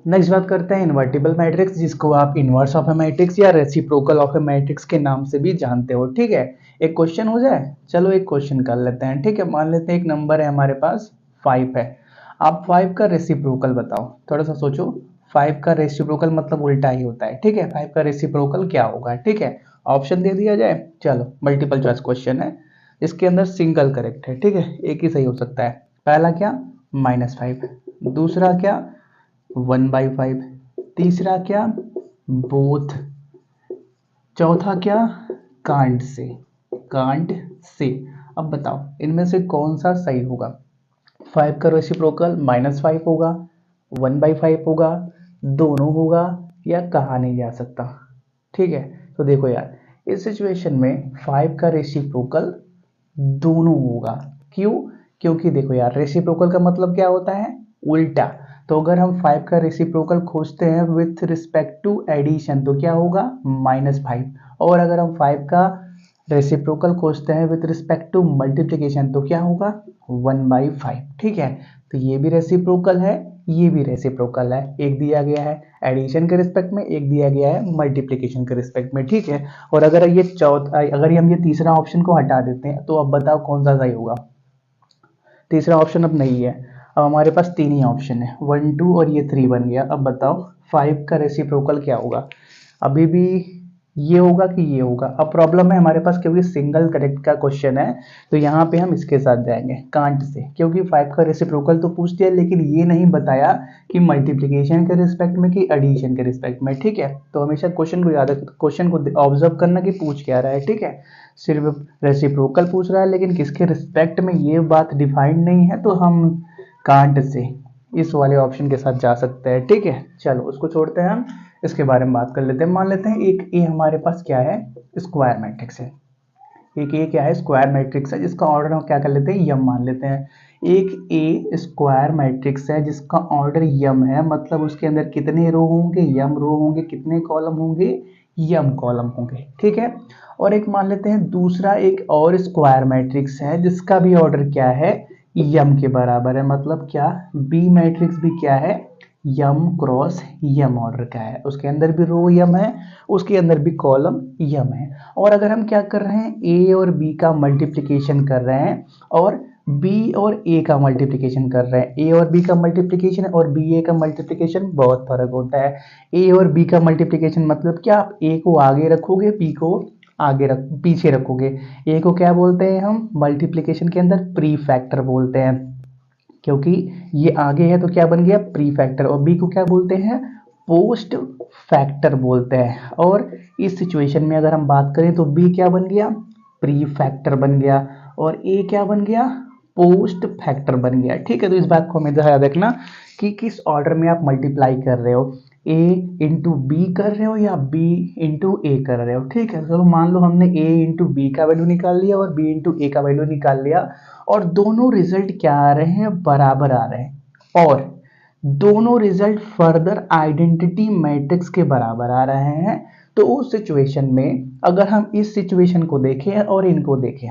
Next बात करते हैं इन्वर्टिबल मैट्रिक्स, जिसको आप इनवर्स ऑफ ए मैट्रिक्स या रेसिप्रोकल ऑफ ए मैट्रिक्स के नाम से भी जानते हो। ठीक है, एक क्वेश्चन हो जाए, चलो एक क्वेश्चन कर लेते हैं। ठीक है, मान लेते हैं एक नंबर है हमारे पास 5 है, आप 5 का रेसिप्रोकल बताओ। थोड़ा सा सोचो, 5 का रेसिप्रोकल मतलब उल्टा ही होता है। ठीक है, 5 का रेसिप्रोकल क्या होगा। ठीक है, ऑप्शन दे दिया जाए, चलो मल्टीपल चॉइस क्वेश्चन है, इसके अंदर सिंगल करेक्ट है। ठीक है, एक ही सही हो सकता है। पहला क्या, -5, दूसरा क्या 1/5, तीसरा क्या बोथ, चौथा क्या कांट से। अब बताओ इनमें से कौन सा सही होगा। 5 का रेसिप्रोकल -5 होगा, 1/5 होगा, दोनों होगा, या कहा नहीं जा सकता। ठीक है, तो देखो यार, इस सिचुएशन में 5 का रेसिप्रोकल दोनों होगा। क्यों? क्योंकि देखो यार, रेसिप्रोकल का मतलब क्या होता है, उल्टा। तो अगर हम 5 का रेसिप्रोकल खोजते हैं विथ रिस्पेक्ट टू एडिशन तो क्या होगा, -5। और अगर हम 5 का रेसिप्रोकल खोजते हैं विथ रिस्पेक्ट टू मल्टीप्लिकेशन तो क्या होगा, 1/5। ठीक है, तो ये भी रेसिप्रोकल है, ये भी रेसिप्रोकल है। एक दिया गया है एडिशन के रिस्पेक्ट में, एक दिया गया है मल्टीप्लिकेशन के रिस्पेक्ट में। ठीक है, और अगर हम ये तीसरा ऑप्शन को हटा देते हैं तो अब बताओ कौन सा सही होगा। तीसरा ऑप्शन अब नहीं है, अब हमारे पास तीन ही ऑप्शन है, 1 2 और ये 3 बन गया। अब बताओ 5 का रेसिप्रोकल क्या होगा। अभी भी ये होगा कि ये होगा। अब प्रॉब्लम है हमारे पास, क्योंकि सिंगल करेक्ट का क्वेश्चन है, तो यहाँ पे हम इसके साथ जाएंगे कांट से, क्योंकि 5 का रेसिप्रोकल तो पूछ दिया लेकिन ये नहीं बताया कि मल्टीप्लिकेशन के रिस्पेक्ट में कि एडिशन के रिस्पेक्ट में। ठीक है, तो हमेशा क्वेश्चन को ऑब्जर्व करना कि पूछ क्या रहा है। ठीक है, सिर्फ रेसिप्रोकल पूछ रहा है लेकिन किसके रिस्पेक्ट में ये बात डिफाइंड नहीं है, तो हम कांट से इस वाले ऑप्शन के साथ जा सकते हैं। ठीक है, चलो उसको छोड़ते हैं, हम इसके बारे में बात कर लेते हैं। मान लेते हैं एक ए हमारे पास क्या है, स्क्वायर मैट्रिक्स है। एक ए क्या है, स्क्वायर मैट्रिक्स है, जिसका ऑर्डर हम क्या कर लेते हैं, यम मान लेते हैं। एक ए स्क्वायर मैट्रिक्स है जिसका ऑर्डर यम है, मतलब उसके अंदर कितने रो होंगे, यम रो होंगे, कितने कॉलम होंगे, यम कॉलम होंगे। ठीक है, और एक मान लेते हैं दूसरा एक और स्क्वायर मैट्रिक्स है जिसका भी ऑर्डर क्या है, यम के बराबर है। मतलब क्या, बी मैट्रिक्स भी क्या है, यम क्रॉस यम ऑर्डर का है, उसके अंदर भी रो यम है, उसके अंदर भी कॉलम यम है। और अगर हम क्या कर रहे हैं, ए और बी का मल्टीप्लिकेशन कर रहे हैं, और बी और ए का मल्टीप्लिकेशन कर रहे हैं, ए और बी का मल्टीप्लिकेशन और बी ए का मल्टीप्लिकेशन बहुत फर्क होता है। ए और बी का मल्टीप्लिकेशन मतलब क्या, आप ए को आगे रखोगे, बी को पीछे रखोगे। ए को क्या बोलते हैं हम मल्टीप्लिकेशन के अंदर, प्री फैक्टर बोलते हैं, क्योंकि ये आगे है तो क्या बन गया, प्री फैक्टर। और बी को क्या बोलते हैं, पोस्ट फैक्टर बोलते हैं। और इस सिचुएशन में अगर हम बात करें तो बी क्या बन गया, प्री फैक्टर बन गया, और ए क्या बन गया, पोस्ट फैक्टर बन गया। ठीक है, तो इस बात को हमें याद रखना कि किस ऑर्डर में आप मल्टीप्लाई कर रहे हो, ए इंटू बी कर रहे हो या बी इंटू ए कर रहे हो। ठीक है, चलो मान लो हमने ए इंटू बी का वैल्यू निकाल लिया और बी इंटू ए का वैल्यू निकाल लिया, और दोनों रिजल्ट क्या आ रहे हैं, बराबर आ रहे हैं, और दोनों रिजल्ट फर्दर आइडेंटिटी मैट्रिक्स के बराबर आ रहे हैं। तो उस सिचुएशन में अगर हम इस सिचुएशन को देखें और इनको देखें,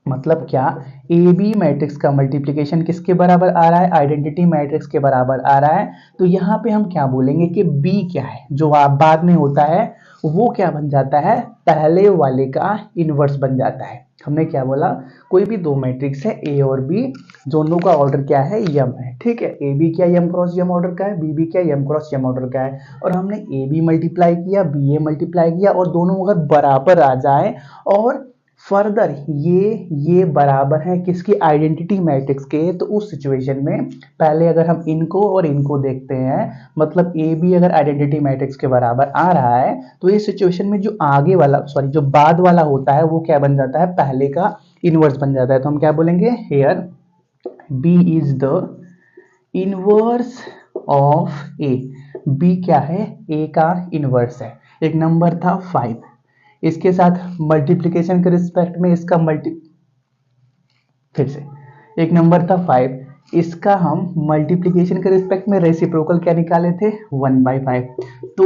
मतलब क्या, ए बी मैट्रिक्स का मल्टीप्लिकेशन किसके बराबर आ रहा है, आइडेंटिटी मैट्रिक्स के बराबर आ रहा है। तो यहाँ पे हम क्या बोलेंगे कि बी क्या है, जो आप बाद में होता है वो क्या बन जाता है, पहले वाले का इनवर्स बन जाता है। हमने क्या बोला, कोई भी दो मैट्रिक्स है ए और बी, दोनों का ऑर्डर क्या है, यम है। ठीक है, ए बी क्या यम क्रॉस यम ऑर्डर का है, बी बी क्या यम क्रॉस यम ऑर्डर का है। और हमने ए बी मल्टीप्लाई किया, बी ए मल्टीप्लाई किया, और दोनों अगर बराबर आ जाए और फर्दर ये बराबर है किसकी, आइडेंटिटी मैट्रिक्स के, तो उस सिचुएशन में पहले अगर हम इनको और इनको देखते हैं, मतलब ए बी अगर आइडेंटिटी मैट्रिक्स के बराबर आ रहा है, तो इस सिचुएशन में जो आगे वाला जो बाद वाला होता है वो क्या बन जाता है, पहले का इनवर्स बन जाता है। तो हम क्या बोलेंगे, here b is the inverse of a. B क्या है, ए का इनवर्स है। एक नंबर था 5, इसके साथ मल्टीप्लिकेशन के रिस्पेक्ट में इसका फिर से एक नंबर था 5, इसका हम मल्टीप्लिकेशन के रिस्पेक्ट में रेसिप्रोकल क्या निकाले थे, 1/5। तो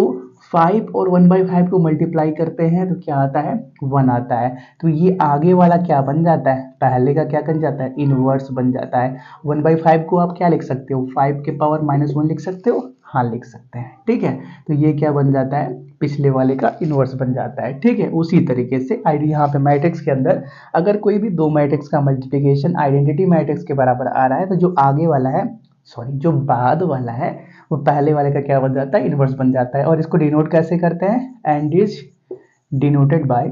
5 और 1/5 को मल्टीप्लाई करते हैं तो क्या आता है, 1 आता है। तो ये आगे वाला क्या बन जाता है, पहले का क्या बन जाता है, इनवर्स बन जाता है। 1/5 को आप क्या लिख सकते हो, 5 के पावर -1 लिख सकते हो। हाँ लिख सकते हैं, ठीक है। तो ये क्या बन जाता है, पिछले वाले का इन्वर्स बन जाता है, ठीक है। उसी तरीके से आईडी यहाँ पे मैट्रिक्स के अंदर अगर कोई भी दो मैट्रिक्स का मल्टीप्लिकेशन आइडेंटिटी मैट्रिक्स के बराबर आ रहा है तो जो आगे वाला है, सॉरी जो बाद वाला है, वो पहले वाले का क्या बन जाता है, इन्वर्स बन जाता है। और इसको डिनोट कैसे करते हैं, and is denoted by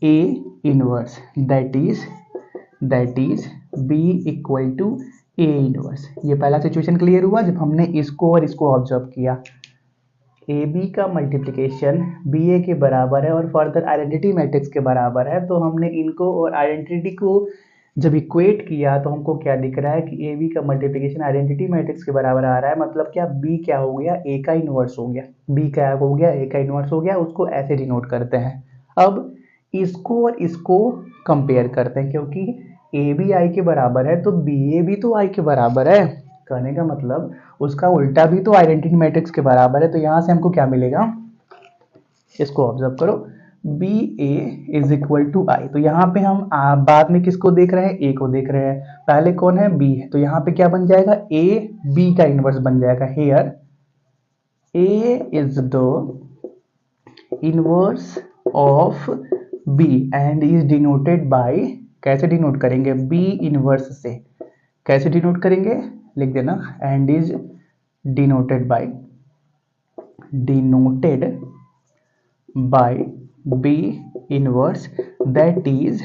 a inverse that is b equal to a inverse. ये पहला सिचुएशन क्लियर हुआ जब हमने इसको और इसको ऑब्जर्व किया। ए बी का मल्टीप्लिकेशन बी ए के बराबर है और फर्दर आइडेंटिटी मैट्रिक्स के बराबर है, तो हमने इनको और आइडेंटिटी को जब इक्वेट किया तो हमको क्या दिख रहा है कि ए बी का मल्टीप्लिकेशन आइडेंटिटी मैट्रिक्स के बराबर आ रहा है। मतलब क्या, बी क्या हो गया, ए का इनवर्स हो गया, बी क्या हो गया, ए का इनवर्स हो गया। उसको ऐसे डिनोट करते हैं। अब इसको और इसको कंपेयर करते हैं, क्योंकि ए बी आई के बराबर है तो बी ए भी तो आई के बराबर है। कहने का मतलब उसका उल्टा भी तो आइडेंटिटी मैट्रिक्स के बराबर है। तो यहाँ से हमको क्या मिलेगा, इसको ऑब्जर्व करो, b a is equal to I. तो यहाँ पे हम बाद में किसको देख रहे हैं, ए को देख रहे हैं। पहले कौन है, बी है, तो यहाँ पे क्या बन जाएगा, ए बी का इनवर्स बन जाएगा। Here a is the inverse of b and is denoted by, कैसे डिनोट करेंगे, बी इनवर्स से कैसे डिनोट करेंगे, लिख देना, and is denoted by b inverse that is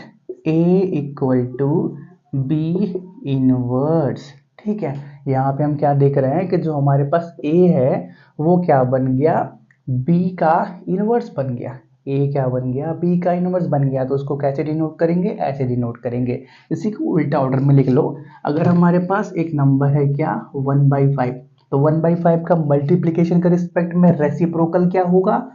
a equal to b inverse, ठीक है। यहाँ पे हम क्या देख रहे हैं कि जो हमारे पास ए है वो क्या बन गया, बी का इनवर्स बन गया। ए क्या बन गया, बी का इनवर्स बन गया। तो उसको कैसे डिनोट करेंगे, ऐसे डिनोट करेंगे। इसी को उल्टा ऑर्डर में लिख लो। अगर हमारे पास एक नंबर है क्या 1/5, तो 1/5 का मल्टीप्लीकेशन के रिस्पेक्ट में रेसिप्रोकल क्या होगा,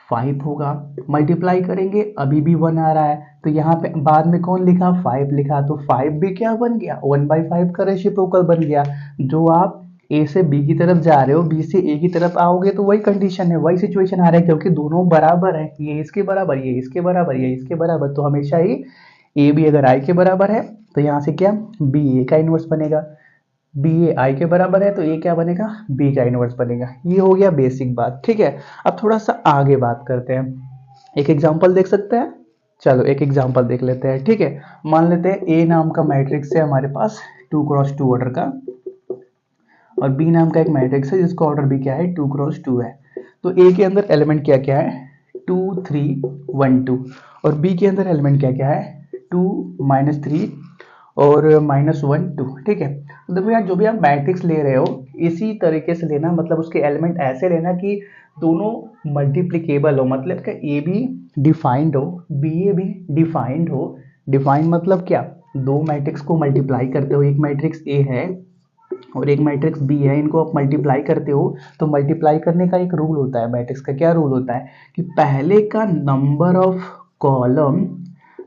5 होगा। मल्टीप्लाई करेंगे, अभी भी 1 आ रहा है, तो यहाँ पे बाद में कौन लिखा, 5 लिखा, तो 5 भी क्या बन गया, 1/5 का रेसिप्रोकल बन गया। जो आप ए से बी की तरफ जा रहे हो, बी से ए की तरफ आओगे तो वही कंडीशन है, वही सिचुएशन आ रहा है, क्योंकि दोनों बराबर है, ये इसके बराबर, ये इसके बराबर, ये इसके बराबर। तो हमेशा ही ए बी अगर आई के बराबर है तो यहाँ से क्या, बी ए का इनवर्स बनेगा। बी ए आई के बराबर है तो ए क्या बनेगा, बी का इनवर्स बनेगा। ये हो गया बेसिक बात, ठीक है। अब थोड़ा सा आगे बात करते हैं, एक एग्जांपल देख सकते हैं। चलो एक एग्जांपल देख लेते हैं, ठीक है। मान लेते हैं ए नाम का मैट्रिक्स है हमारे पास 2x2 ऑर्डर का, और बी नाम का एक मैट्रिक्स है जिसका ऑर्डर भी क्या है, 2x2 है। तो ए के अंदर एलिमेंट क्या क्या है, 2 3 1 2, और बी के अंदर एलिमेंट क्या क्या है, 2 -3 और -1 2, ठीक है। तो देखो यार, जो भी आप मैट्रिक्स ले रहे हो इसी तरीके से लेना, मतलब उसके एलिमेंट ऐसे लेना कि दोनों मल्टीप्लिकेबल हो, मतलब कि ए भी डिफाइंड हो, बी ए भी डिफाइंड हो। डिफाइंड मतलब क्या, दो मैट्रिक्स को मल्टीप्लाई करते हो, एक मैट्रिक्स ए है और एक मैट्रिक्स बी है, इनको आप मल्टीप्लाई करते हो तो मल्टीप्लाई करने का एक रूल होता है मैट्रिक्स का। क्या रूल होता है कि पहले का नंबर ऑफ कॉलम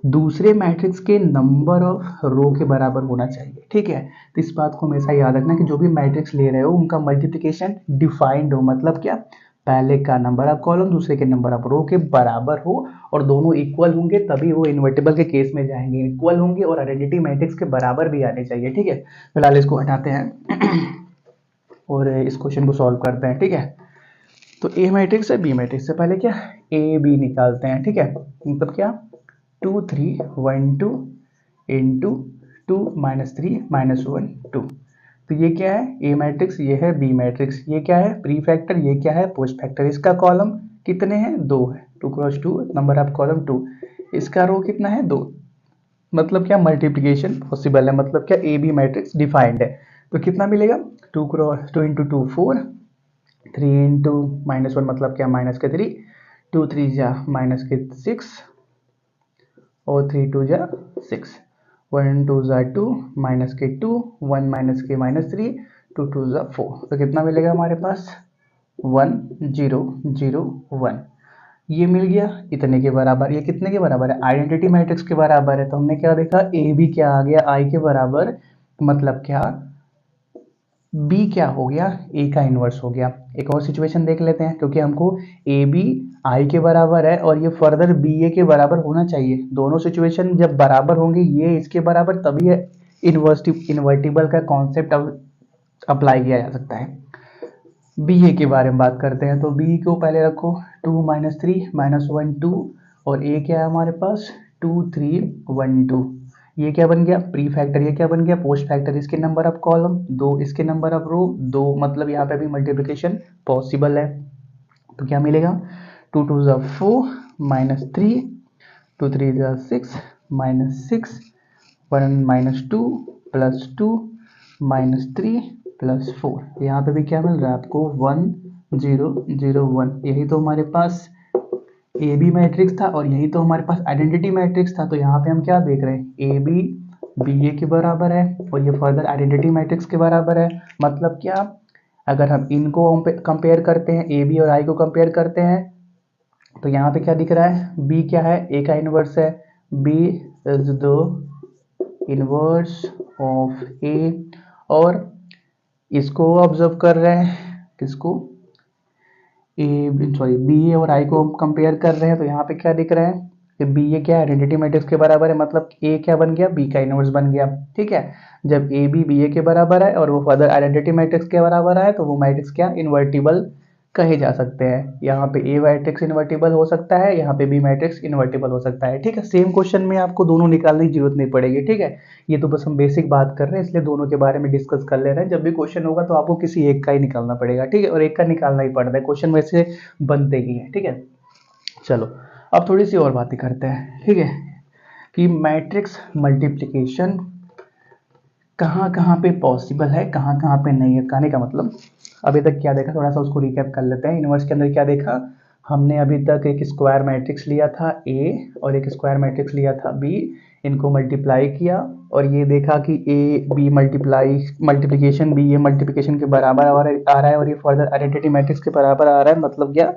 दूसरे मैट्रिक्स के नंबर ऑफ रो के बराबर होना चाहिए, ठीक है। तो इस बात को हमेशा याद रखना कि जो भी मैट्रिक्स ले रहे हो उनका मल्टीप्लिकेशन डिफाइंड हो, मतलब क्या, पहले का नंबर ऑफ कॉलम दूसरे के नंबर ऑफ रो के बराबर हो और दोनों इक्वल होंगे, तभी वो इन्वर्टिबल के केस में जाएंगे। इक्वल होंगे और आइडेंटिटी मैट्रिक्स के बराबर भी आने चाहिए, ठीक है। फिलहाल इसको हटाते हैं और इस क्वेश्चन को सॉल्व करते हैं, ठीक है। तो ए मैट्रिक्स है, बी मैट्रिक्स से पहले क्या, ए बी निकालते हैं, ठीक है। मतलब क्या, 2 3 1 2 इंटू 2 -3 -1 2। तो ये क्या है, ए मैट्रिक्स, ये है बी मैट्रिक्स, ये क्या है प्री फैक्टर, ये क्या है पोस्ट फैक्टर। इसका कॉलम कितने हैं, 2 है, 2x2, नंबर ऑफ कॉलम 2। इसका रो कितना है, 2। मतलब क्या, मल्टीप्लिकेशन पॉसिबल है, मतलब क्या, ए बी मैट्रिक्स डिफाइंड है। तो कितना मिलेगा, 2 इंटू 2 4, 3 इंटू -1 मतलब क्या, -3, 2 3 जा -6 और 3 2 जा 6, 1 2 जा 2 -2, 1 -3, 2 2 जा 4। तो कितना मिलेगा हमारे पास, 1 0 0 1। ये मिल गया इतने के बराबर। ये कितने के बराबर है, आइडेंटिटी मैट्रिक्स के बराबर है। तो हमने क्या देखा, ए बी क्या आ गया, आई के बराबर, मतलब क्या, बी क्या हो गया, ए का इनवर्स हो गया। एक और सिचुएशन देख लेते हैं, क्योंकि हमको ए बी आई के बराबर है और ये फर्दर बी ए के बराबर होना चाहिए। दोनों सिचुएशन जब बराबर होंगे, ये इसके बराबर तभी इन्वर्टिबल का कॉन्सेप्ट अब अप्लाई किया जा सकता है। बी ए के बारे में बात करते हैं, तो बी को पहले रखो 2 - 3 -1 2, और ए क्या है हमारे पास 2 3 1 2। ये क्या बन गया प्री फैक्टर, ये क्या बन गया पोस्ट फैक्टर। इसके नंबर ऑफ कॉलम 2, इसके नंबर ऑफ रो 2, मतलब यहाँ पे भी मल्टीप्लिकेशन पॉसिबल है। तो क्या मिलेगा 2 2 4 -3, 2 3 6 -6, 1 -2 +2 -3 +4। यहाँ पे भी क्या मिल रहा है आपको 1 0 0 1। यही तो हमारे पास ए बी मैट्रिक्स था और यही तो हमारे पास आइडेंटिटी मैट्रिक्स था। तो यहाँ पे हम क्या देख रहे हैं ए बी बी ए के बराबर है और ये फर्दर आइडेंटिटी मैट्रिक्स के बराबर है। मतलब क्या, अगर हम इनको कंपेयर करते हैं, ए बी और आई को कंपेयर करते हैं, तो यहाँ पे क्या दिख रहा है बी क्या है ए का इनवर्स है, b is the inverse of a. और इसको ऑब्जर्व कर रहे हैं किसको, बी ए और आई को हम कंपेयर कर रहे हैं। तो यहाँ पे क्या दिख रहा है कि बी ए क्या है आइडेंटिटी मैट्रिक्स के बराबर है, मतलब ए क्या बन गया बी का इनवर्स बन गया। ठीक है, जब ए बी बी ए के बराबर है और वो फर्दर आइडेंटिटी मैट्रिक्स के बराबर है तो वो मैट्रिक्स क्या इन्वर्टिबल कहे जा सकते हैं। यहाँ पे ए मैट्रिक्स इन्वर्टिबल हो सकता है, यहाँ पे बी मैट्रिक्स इन्वर्टिबल हो सकता है। ठीक है, सेम क्वेश्चन में आपको दोनों निकालने की जरूरत नहीं पड़ेगी। ठीक है, ये तो बस हम बेसिक बात कर रहे हैं, इसलिए दोनों के बारे में डिस्कस कर ले रहे हैं। जब भी क्वेश्चन होगा तो आपको किसी एक का ही निकालना पड़ेगा। ठीक है, और एक का निकालना ही पड़ता है, क्वेश्चन वैसे बनते ही है। ठीक है, चलो अब थोड़ी सी और बातें करते हैं। ठीक है, कि मैट्रिक्स मल्टीप्लिकेशन कहाँ कहाँ पे पॉसिबल है, कहाँ कहाँ पे नहीं है। कहने का मतलब अभी तक क्या देखा, थोड़ा सा उसको रिकैप कर लेते हैं। इनवर्स के अंदर क्या देखा हमने, अभी तक एक स्क्वायर मैट्रिक्स लिया था ए और एक स्क्वायर मैट्रिक्स लिया था बी, इनको मल्टीप्लाई किया और ये देखा कि a b multiplication b a multiplication के बराबर आ रहा है और ये फर्दर आइडेंटिटी मैट्रिक्स के बराबर आ रहा है, मतलब क्या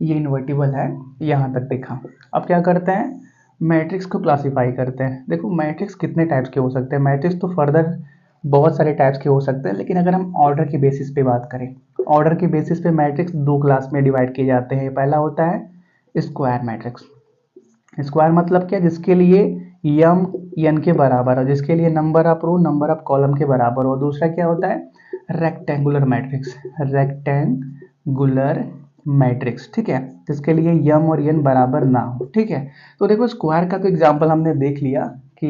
ये इन्वर्टिबल है। यहाँ तक देखा। अब क्या करते हैं मैट्रिक्स को क्लासीफाई करते हैं। देखो मैट्रिक्स कितने टाइप्स के हो सकते हैं, मैट्रिक्स तो फर्दर बहुत सारे टाइप्स के हो सकते हैं, लेकिन अगर हम ऑर्डर के बेसिस पे बात करें, ऑर्डर के बेसिस पे मैट्रिक्स दो क्लास में डिवाइड किए जाते हैं। पहला होता है स्क्वायर मैट्रिक्स। स्क्वायर मतलब क्या, जिसके लिए यम एन के बराबर हो, जिसके लिए number of row number of column के बराबर हो। दूसरा क्या होता है रेक्टेंगुलर मैट्रिक्स, रेक्टेंगुलर मैट्रिक्स। ठीक है, जिसके लिए यम और एन बराबर ना हो। ठीक है, तो देखो स्क्वायर का तो एग्जांपल हमने देख लिया कि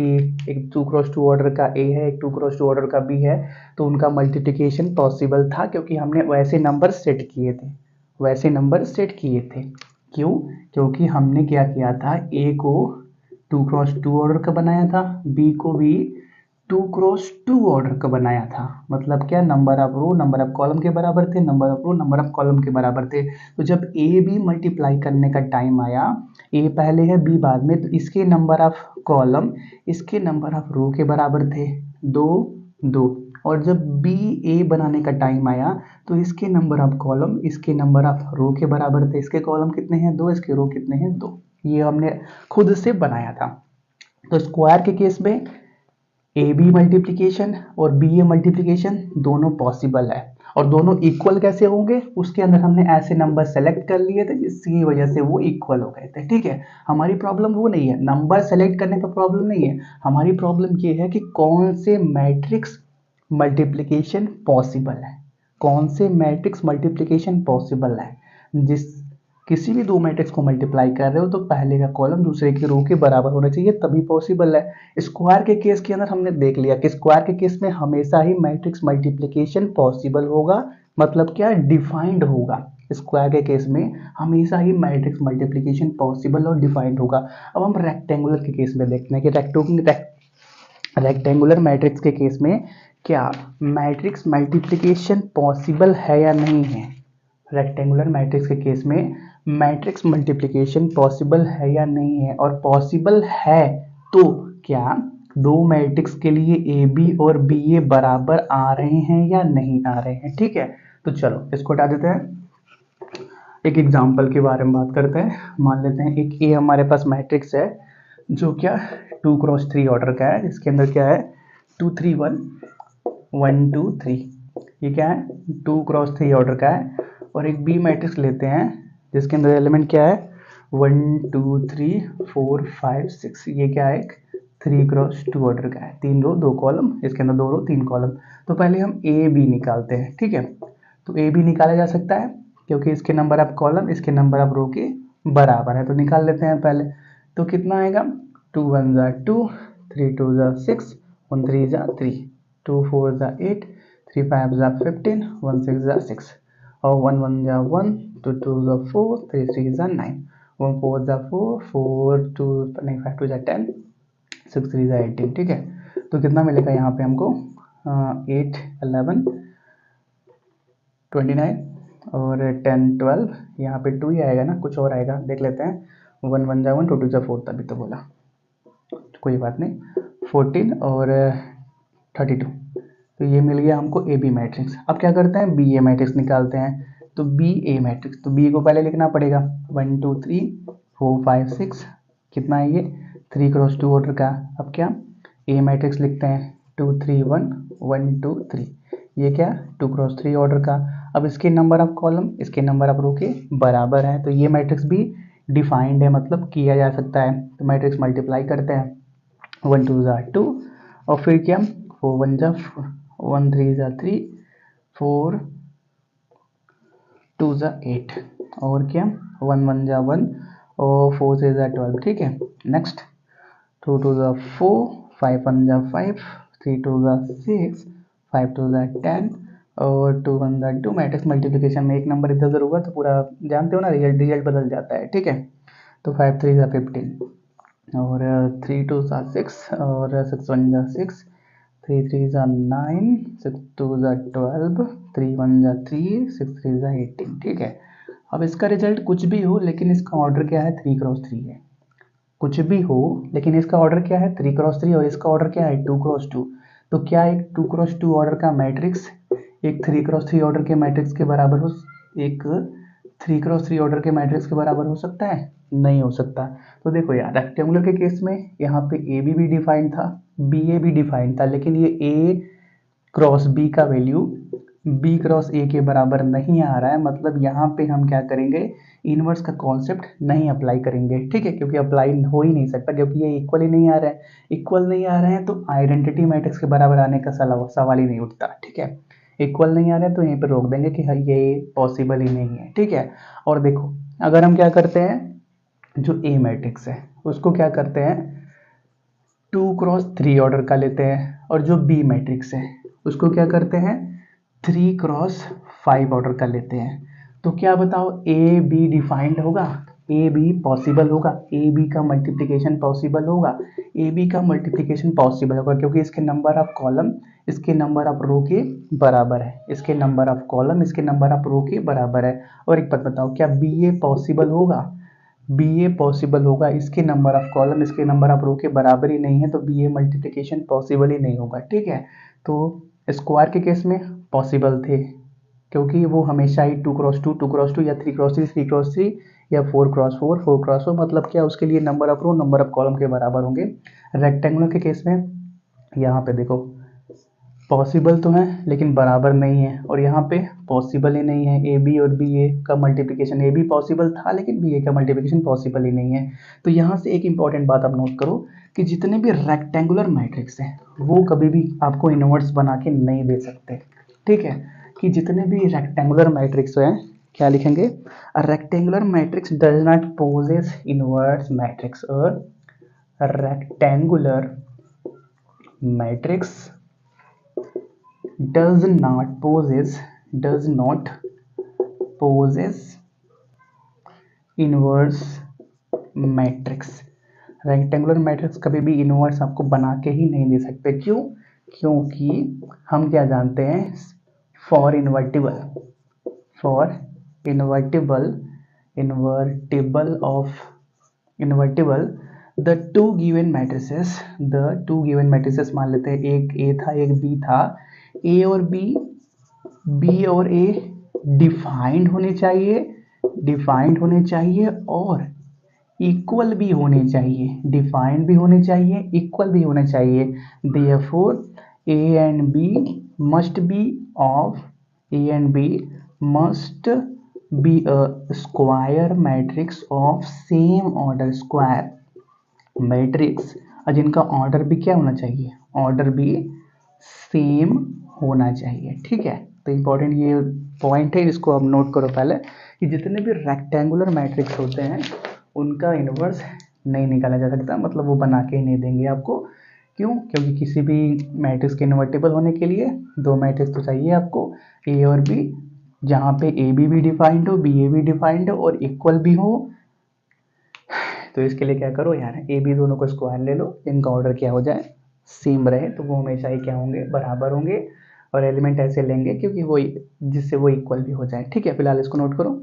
एक 2x2 ऑर्डर का ए है, एक 2x2 ऑर्डर का बी है, तो उनका मल्टीप्लिकेशन पॉसिबल था क्योंकि हमने वैसे नंबर सेट किए थे, वैसे नंबर सेट किए थे। क्यों, क्योंकि हमने क्या किया था ए को 2x2 ऑर्डर का बनाया था, बी को भी 2x2 ऑर्डर का बनाया था। मतलब क्या number of row number of column के बराबर थे, number of row number of column के बराबर थे। तो जब ए बी मल्टीप्लाई करने का टाइम आया, ए पहले है बी बाद में, तो इसके नंबर ऑफ कॉलम इसके नंबर ऑफ रो के बराबर थे 2 2। और जब बी ए बनाने का टाइम आया तो इसके नंबर ऑफ कॉलम इसके नंबर ऑफ रो के बराबर थे। इसके कॉलम कितने हैं 2, इसके रो कितने हैं 2। ये हमने खुद से बनाया था। तो स्क्वायर के केस में ए बी मल्टीप्लिकेशन और बी ए मल्टीप्लिकेशन दोनों पॉसिबल है, और दोनों इक्वल कैसे होंगे, उसके अंदर हमने ऐसे नंबर सेलेक्ट कर लिए थे जिसकी वजह से वो इक्वल हो गए थे। ठीक है, हमारी प्रॉब्लम वो नहीं है, नंबर सेलेक्ट करने पर प्रॉब्लम नहीं है, हमारी प्रॉब्लम ये है कि कौन से मैट्रिक्स मल्टीप्लिकेशन पॉसिबल है, कौन से मैट्रिक्स मल्टीप्लिकेशन पॉसिबल है। जिस किसी भी दो मैट्रिक्स को मल्टीप्लाई कर रहे हो तो पहले का कॉलम दूसरे की रो के बराबर होना चाहिए, तभी पॉसिबल है। स्क्वायर के केस के अंदर हमने देख लिया कि स्क्वायर के केस में हमेशा ही मैट्रिक्स मल्टीप्लिकेशन पॉसिबल होगा, मतलब क्या डिफाइंड होगा। स्क्वायर के केस में हमेशा ही मैट्रिक्स मल्टीप्लिकेशन पॉसिबल और डिफाइंड होगा। अब हम रेक्टेंगुलर के केस में देखते हैं कि रेक्टेंगुलर मैट्रिक्स के केस में क्या मैट्रिक्स मल्टीप्लिकेशन पॉसिबल है या नहीं है। रेक्टेंगुलर मैट्रिक्स के केस में मैट्रिक्स मल्टीप्लिकेशन पॉसिबल है या नहीं है, और पॉसिबल है तो क्या दो मैट्रिक्स के लिए ए बी और बी ए बराबर आ रहे हैं या नहीं आ रहे हैं। ठीक है, तो चलो इसको हटा देते हैं, एक एग्जांपल के बारे में बात करते हैं। मान लेते हैं एक ए हमारे पास मैट्रिक्स है जो क्या 2x3 ऑर्डर का है, जिसके अंदर क्या है 2 3 1 1 2 3। ये क्या है 2x3 ऑर्डर का है। और एक बी मैट्रिक्स लेते हैं जिसके अंदर एलिमेंट क्या है 1 2 3 4 5 6। ये क्या है एक 3 क्रॉस 2 ऑर्डर का है, 3 रो 2 कॉलम, इसके अंदर 2 रो 3 कॉलम। तो पहले हम ए बी निकालते हैं, ठीक है। तो ए बी निकाला जा सकता है क्योंकि इसके नंबर ऑफ कॉलम इसके नंबर ऑफ रो के बराबर है, तो निकाल लेते हैं पहले। तो कितना आएगा, 2 1 जा 2, 3 2 जा 6, 1 3 जा 3, 2 4 जा 8, 3 5 जा 15, 1 6 जा 6, और 1 1 जा 1, 2 2 जा 4, 3 3 जा 9, 1 4 जा 4, 4 2 नहीं 5 2 जा 10, 6 3 जा 18, ठीक है। तो कितना मिलेगा यहाँ पे हमको, 8 11 29 और 10 12, यहाँ पे 2 ही आएगा ना, कुछ और आएगा देख लेते हैं। 1 1 जा 1, 2 2 जा 4, तभी तो बोला, कोई बात नहीं। 14 और 32, तो ये मिल गया हमको ए बी मैट्रिक्स। अब क्या करते हैं, बी ए मैट्रिक्स निकालते हैं। तो बी ए मैट्रिक्स, तो बी को पहले लिखना पड़ेगा, 1 2 3 4 5 6, कितना है ये, 3 क्रॉस 2 ऑर्डर का। अब क्या, ए मैट्रिक्स लिखते हैं, 2 3 1 1 2 3, ये क्या, 2 क्रॉस 3 ऑर्डर का। अब इसके नंबर ऑफ कॉलम इसके नंबर ऑफ रो के बराबर है, तो ये मैट्रिक्स भी डिफाइंड है, मतलब किया जा सकता है। तो मैट्रिक्स मल्टीप्लाई करते हैं, 1 2 जा 2, और फिर क्या, 4 1 जा 4, 1 3 जा 3, 4 2 जा 8, और क्या, 1 1 जा 1 और 4 6 जा 12, ठीक है। नेक्स्ट 2 2 जा 4, 5 1 जा 5, 3 2 जा 6, 5 2 जा 10, और 2 1 जा 2। मैट्रिक्स मल्टीप्लिकेशन में एक नंबर इधर उधर हुआ तो पूरा जानते हो ना, रिजल्ट बदल जाता है, ठीक है। तो 5 3 जा 15, और 3 2 जा 6, और 6 1 जा 6, 3 3 जा 9, 6 2 जा 12, 3 1 जा 3, 6 3 जा 18, ठीक है। अब इसका रिजल्ट कुछ भी हो, लेकिन इसका ऑर्डर क्या है, 3 क्रॉस 3 है। कुछ भी हो लेकिन इसका ऑर्डर क्या है, 3 क्रॉस 3, और इसका ऑर्डर क्या है, 2 क्रॉस 2। तो क्या एक 2 क्रॉस 2 ऑर्डर का मैट्रिक्स एक 3 क्रॉस 3 ऑर्डर के मैट्रिक्स के बराबर हो, एक 3 क्रॉस 3 ऑर्डर के मैट्रिक्स के बराबर हो सकता है? नहीं हो सकता। तो देखो यार, रेक्टेंगुलर के केस में यहाँ पे ए बी भी डिफाइंड था, बी ए भी डिफाइंड था, लेकिन ये ए क्रॉस बी का वैल्यू बी क्रॉस ए के बराबर नहीं आ रहा है, मतलब यहाँ पे हम क्या करेंगे, इनवर्स का कॉन्सेप्ट नहीं अप्लाई करेंगे, ठीक है, क्योंकि अप्लाई हो ही नहीं सकता, क्योंकि ये इक्वल ही नहीं आ रहा है। इक्वल नहीं आ रहे हैं तो आइडेंटिटी मैट्रिक्स के बराबर आने का सवाल ही नहीं उठता, ठीक है। इक्वल नहीं आ रहे हैं तो यहीं पर रोक देंगे कि हाँ ये पॉसिबल ही नहीं है, ठीक है। और देखो, अगर हम क्या करते हैं, जो ए मैट्रिक्स है उसको क्या करते हैं, 2 क्रॉस 3 ऑर्डर का लेते हैं, और जो बी मैट्रिक्स है उसको क्या करते हैं, 3 क्रॉस 5 ऑर्डर का लेते हैं। तो क्या बताओ, ए बी डिफाइंड होगा, ए बी पॉसिबल होगा, ए बी का मल्टीप्लिकेशन पॉसिबल होगा, ए बी का मल्टीप्लिकेशन पॉसिबल होगा, क्योंकि इसके नंबर ऑफ कॉलम इसके नंबर ऑफ रो के बराबर है, इसके नंबर ऑफ कॉलम इसके नंबर ऑफ रो के बराबर है। और एक बात बताओ, क्या बी ए पॉसिबल होगा, बी ए पॉसिबल होगा, इसके नंबर ऑफ कॉलम इसके नंबर ऑफ रो के बराबर ही नहीं है, तो बी ए मल्टीप्लिकेशन पॉसिबल ही नहीं होगा, ठीक है। तो स्क्वायर के केस में पॉसिबल थे, क्योंकि वो हमेशा ही 2 क्रॉस 2 2 क्रॉस 2 या 3 क्रॉस 3 3 क्रॉस 3 या 4 क्रॉस 4 4 क्रॉस 4, मतलब क्या, उसके लिए number of row number of column के बराबर होंगे। रेक्टेंगुलर के केस में यहाँ पे देखो, पॉसिबल तो है लेकिन बराबर नहीं है, और यहाँ पे पॉसिबल ही नहीं है। ए बी और बी ए का मल्टीप्लिकेशन, ए बी पॉसिबल था लेकिन बी ए का मल्टीप्लिकेशन पॉसिबल ही नहीं है। तो यहाँ से एक इंपॉर्टेंट बात आप नोट करो कि जितने भी रेक्टेंगुलर मैट्रिक्स हैं वो कभी भी आपको इनवर्स बना के नहीं दे सकते, ठीक है। कि जितने भी रेक्टेंगुलर मैट्रिक्स हैं, क्या लिखेंगे, rectangular matrix does not possess inverse matrix, और rectangular matrix does not possess inverse matrix. Rectangular matrix कभी भी इनवर्स आपको बना के ही नहीं दे सकते, क्यों, क्योंकि हम क्या जानते हैं, for invertible the two given matrices मान लेते हैं, एक ए था एक बी था, ए और बी और ए डिफाइंड होने चाहिए और इक्वल भी होने चाहिए, डिफाइंड भी होने चाहिए, इक्वल भी होने चाहिए। Therefore a and b must be a square matrix of same order. Square matrix और जिनका ऑर्डर भी क्या होना चाहिए, ऑर्डर भी सेम होना चाहिए। ठीक है, तो इम्पोर्टेंट ये पॉइंट है, इसको आप नोट करो पहले कि जितने भी रेक्टेंगुलर मैट्रिक्स होते हैं उनका इन्वर्स नहीं निकाला जा सकता, मतलब वो बना के ही नहीं देंगे आपको। क्यों? क्योंकि किसी भी मैट्रिक्स के इन्वर्टिबल होने के लिए दो मैट्रिक्स तो चाहिए आपको, ए और बी, जहाँ पे ए बी भी डिफाइंड हो, बी ए भी डिफाइंड हो और इक्वल भी हो। तो इसके लिए क्या करो यार, ए बी दोनों को स्क्वायर ले लो, इनका ऑर्डर क्या हो जाए, सेम रहे, तो वो हमेशा ही क्या होंगे, बराबर होंगे। और एलिमेंट ऐसे लेंगे क्योंकि वो जिससे वो इक्वल भी हो जाए। ठीक है, फिलहाल इसको नोट करो।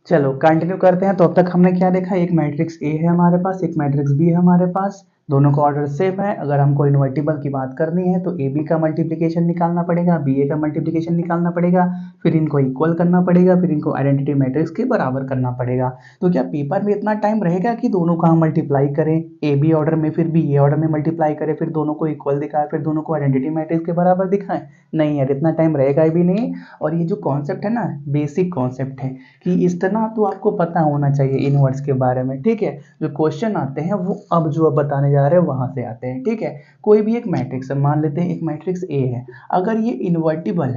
चलो कंटिन्यू करते हैं। तो अब तक हमने क्या देखा, एक मैट्रिक्स ए है हमारे पास, एक मैट्रिक्स बी है हमारे पास, दोनों का ऑर्डर सेम है। अगर हमको इन्वर्टिबल की बात करनी है तो ए बी का मल्टीप्लिकेशन निकालना पड़ेगा, बी ए का मल्टीप्लिकेशन निकालना पड़ेगा, फिर इनको इक्वल करना पड़ेगा, फिर इनको आइडेंटिटी मैट्रिक्स के बराबर करना पड़ेगा। तो क्या पेपर में इतना टाइम रहेगा कि दोनों का हम मल्टीप्लाई करें, ए बी ऑर्डर में फिर बी ए ऑर्डर में मल्टीप्लाई करें, फिर दोनों को इक्वल दिखाएं, फिर दोनों को आइडेंटिटी मैट्रिक्स के बराबर दिखाएं? नहीं यार, इतना टाइम रहेगा भी नहीं। और ये जो कॉन्सेप्ट है ना, बेसिक कॉन्सेप्ट है कि इस तरह तो आपको पता होना चाहिए इनवर्स के बारे में। ठीक है, जो क्वेश्चन आते हैं वो अब जो अब बताने जा रहे हैं वहां से आते हैं। ठीक है, कोई भी एक मैट्रिक्स मान लेते हैं, एक मैट्रिक्स ए है, अगर ये इन्वर्टिबल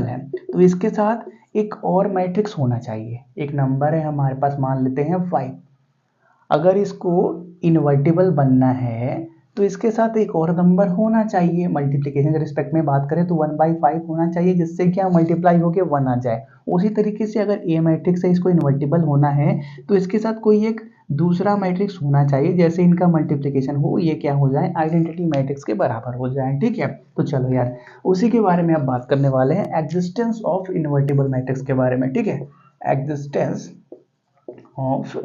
है तो इसके साथ एक और मैट्रिक्स होना चाहिए। एक नंबर है हमारे पास, मान लेते हैं 5, अगर इसको इन्वर्टिबल बनना है तो इसके साथ एक और नंबर होना चाहिए। मल्टीप्लिकेशन के रिस्पेक्ट में बात करें तो 1/5 होना चाहिए, जिससे क्या मल्टीप्लाई होके 1 आ जाए। उसी तरीके से अगर ए मैट्रिक्स है, इसको इन्वर्टिबल होना है तो इसके साथ कोई एक दूसरा मैट्रिक्स होना चाहिए, जैसे इनका मल्टीप्लिकेशन हो ये क्या हो जाए, आइडेंटिटी मैट्रिक्स के बराबर हो जाए। ठीक है, तो चलो यार उसी के बारे में अब बात करने वाले हैं, एग्जिस्टेंस ऑफ इन्वर्टिबल मैट्रिक्स के बारे में। ठीक है, एग्जिस्टेंस ऑफ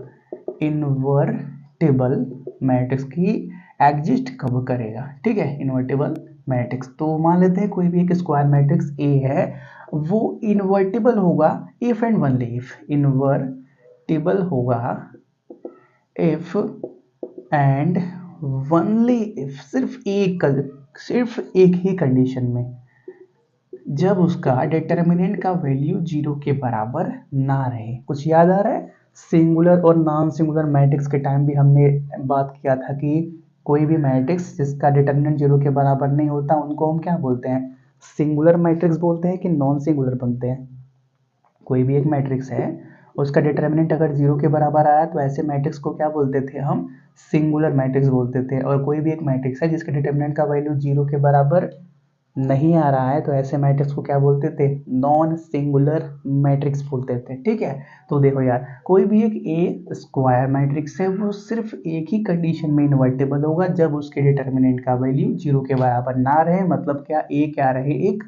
इन्वर्टिबल मैट्रिक्स की एग्जिस्ट कब करेगा। ठीक है, इन्वर्टिबल मैट्रिक्स, तो मान लेते हैं कोई भी एक स्क्वायर मैट्रिक्स ए है, वो इन्वर्टिबल होगा if and only if, invertible होगा इफ एंड ओनली इफ, सिर्फ एक ही कंडीशन में, जब उसका डिटर्मिनेंट का वैल्यू 0 के बराबर ना रहे। कुछ याद आ रहा है? सिंगुलर और नॉन सिंगुलर मैट्रिक्स के टाइम भी हमने बात किया था कि कोई भी मैट्रिक्स जिसका डिटर्मिनेंट 0 के बराबर नहीं होता उनको हम क्या बोलते हैं, सिंगुलर मैट्रिक्स बोलते हैं कि नॉन सिंगुलर बनते हैं। कोई भी एक मैट्रिक्स है, उसका डिटर्मिनेंट अगर 0 के बराबर आया तो ऐसे मैट्रिक्स को क्या बोलते थे हम, सिंगुलर मैट्रिक्स बोलते थे। और कोई भी एक मैट्रिक्स है जिसके डिटर्मिनेंट का वैल्यू 0 के बराबर नहीं आ रहा है तो ऐसे मैट्रिक्स को क्या बोलते थे, नॉन सिंगुलर मैट्रिक्स बोलते थे। ठीक है, तो देखो यार कोई भी एक ए स्क्वायर मैट्रिक्स है वो सिर्फ एक ही कंडीशन में इन्वर्टिबल होगा, जब उसके डिटर्मिनेंट का वैल्यू 0 के बराबर ना रहे। मतलब क्या, ए क्या रहे, एक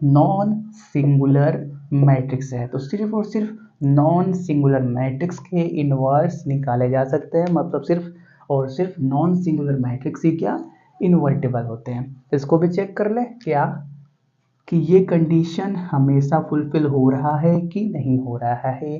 नॉन सिंगुलर मैट्रिक्स है। तो सिर्फ और सिर्फ नॉन सिंगुलर मैट्रिक्स के इनवर्स निकाले जा सकते हैं, मतलब सिर्फ और सिर्फ नॉन सिंगुलर मैट्रिक्स ही क्या, इन्वर्टिबल होते हैं। इसको भी चेक कर ले क्या, कि ये कंडीशन हमेशा फुलफिल हो रहा है कि नहीं हो रहा है।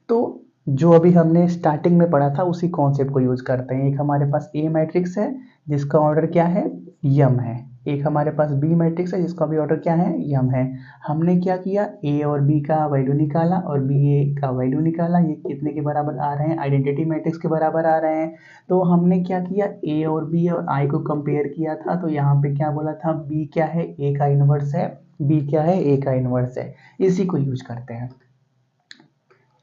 तो जो अभी हमने स्टार्टिंग में पढ़ा था उसी कॉन्सेप्ट को यूज करते हैं। एक हमारे पास ए मैट्रिक्स है जिसका ऑर्डर क्या है, यम है। एक हमारे पास बी मैट्रिक्स है जिसका भी ऑर्डर क्या है, यम है। हमने क्या किया, ए और बी का वैल्यू निकाला और बी ए का वैल्यू निकाला, ये कितने के बराबर आ रहे हैं, आइडेंटिटी मैट्रिक्स के बराबर आ रहे हैं। तो हमने क्या किया, ए और बी और आई को कंपेयर किया था, तो यहाँ पे क्या बोला था, बी क्या है, ए का इनवर्स है, बी क्या है, ए का इनवर्स है। इसी को यूज करते हैं।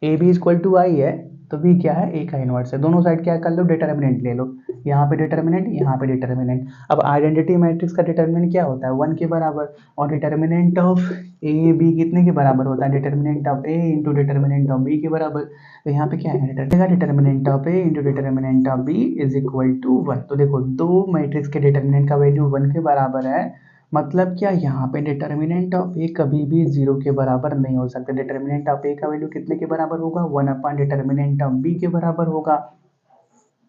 ए बी इक्वल टू आई है तो बी क्या है, ए का इनवर्स है। दोनों साइड क्या कर लो, डिटर्मिनेंट ले लो, यहाँ पे डिटर्मिनेंट, यहाँ पे डिटर्मिनेंट। अब आइडेंटिटी मैट्रिक्स का डिटर्मिनेंट क्या होता है, 1 के बराबर, और डिटर्मिनेंट ऑफ ए बी कितने के बराबर होता है, determinant of a into determinant of b के बराबर। तो यहाँ पे क्या है, determinant of a into determinant of b is equal to 1। तो देखो दो मैट्रिक्स के डिटर्मिनेंट का वैल्यू 1 के बराबर है, मतलब क्या, यहाँ पे डिटर्मिनेंट ऑफ ए कभी भी 0 के बराबर नहीं हो सकता। डिटर्मिनेंट ऑफ ए का वैल्यू कितने के बराबर होगा, 1 अपॉन डिटर्मिनेंट ऑफ बी के बराबर होगा।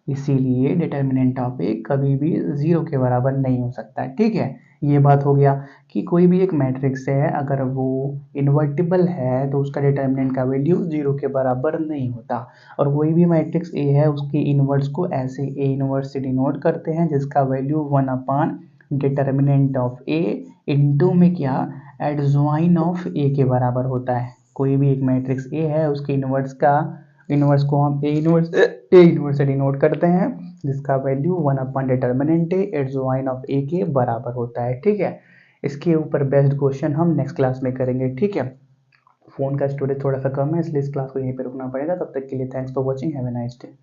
इसीलिए डिटर्मिनेंट ऑफ ए कभी भी 0 के बराबर नहीं हो सकता है। ठीक है, ये बात हो गया कि कोई भी एक मैट्रिक्स है अगर वो इन्वर्टिबल है तो उसका डिटर्मिनेंट का वैल्यू 0 के बराबर नहीं होता। और कोई भी मैट्रिक्स ए है उसके इनवर्स को ऐसे ए इनवर्स से डिनोट करते हैं, जिसका value 1 upon determinant of A into में क्या, एडजॉइन ऑफ ए के बराबर होता है। कोई भी एक मैट्रिक्स ए है उसके इनवर्स को हम a inverse a university note करते हैं जिसका value 1 determinant a adjoint of a के बराबर होता है। ठीक है, इसके ऊपर बेस्ड क्वेश्चन हम नेक्स्ट क्लास में करेंगे। ठीक है, फ़ोन का स्टोरेज थोड़ा सा कम है इसलिए इस क्लास को यहीं पे रुकना पड़ेगा। तब तक के लिए thanks for watching, have a nice day.